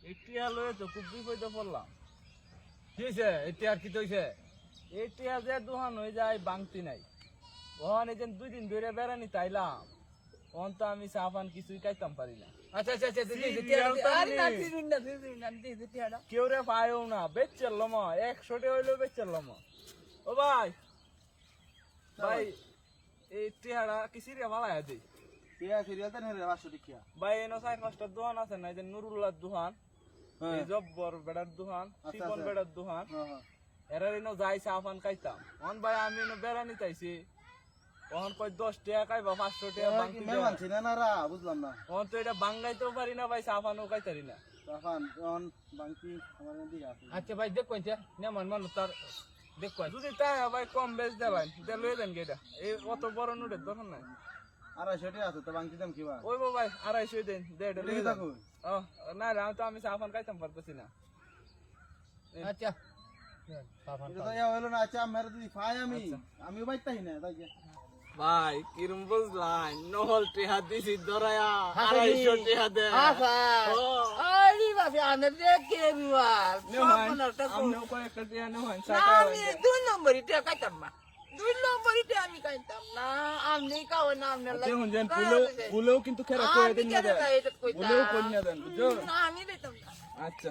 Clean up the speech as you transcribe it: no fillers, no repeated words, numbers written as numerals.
টিয়া লয়ে তো খুব বিপদে পড়লাম। কি হয়েছে? এটা আর কি হয়েছে? এই টিয়া যে দোহান হয়ে যায় বাংতি নাই। ওখানে যে 2 দিন ধরে বেড়ানি তাইলাম, ওখান তো আমি চা পান কিছুই খাইতাম পারি না। আচ্ছা আচ্ছা আচ্ছা কেউ রে পায়ও না, বেচলাম 100 হইলো বেচলাম। ও ভাই ভাই এই টিয়াটা কিসি রে ভাড়া দিই টিয়া সিরিয়াল তো নেই রে 500 টাকা। ভাই এনো 4-5টা দোকান আছে না, এই যে নুরুল্লাহর দোকান, এই জব্বর বেড়ার দোকান, শিবন বেড়ার দোকান, এরা এনো যাই চা পান খাইতাম। অন ভাই আমি এনো বেড়ানি চাইছি, ওখান কই 10 টাকা খাইবা 500 টাকা বাংতি দেয়। মেহমান ছিল না রা, বুঝলাম না। ওখান তো এটা বাংলাইতেও পারি না ভাই, চা পানও খাইতারি না। তখন অন বাংতি আমার দিকে আছে। আচ্ছা ভাই দেখ কইছে না মানুষ তার দেখ কই যদি তাই হয় ভাই কম বেচ দে ভাই, এটা লয়ে দেন গেটা, এই অত বড় নোটের দরকার নাই। 250 টাকা আছে তো বাংতি দাম কিবা? ওই ভাই 250 দেন, দে এটা লয়ে লিখে দেন। থাকো। ও না রে, আমি তো চা পান খাইতাম পারতেছি না। আচ্ছা এটা তো ইয়া হলো না। আচ্ছা মেরে যদি খাই আমি বাইতাই না তাই যে। ভাই কিরম বুঝলাই, নহল টিহা দিছি ধরায়া 250 টিহা দে। আরে বাবা আমি দেখে বিবার আমনেও কয়েকটা টিহা নেওয়ান চা আমি 2 নম্বরই টাকা খাইতাম না, 2 নম্বরই টাকা আমি খাইতাম না। আমি খাও না আমি দেখুন যেন ফুলেও কিন্তু খেরা করে দেন না, ফুলেও কন্যা দেন বুঝছো? না আমি দিতাম না। আচ্ছা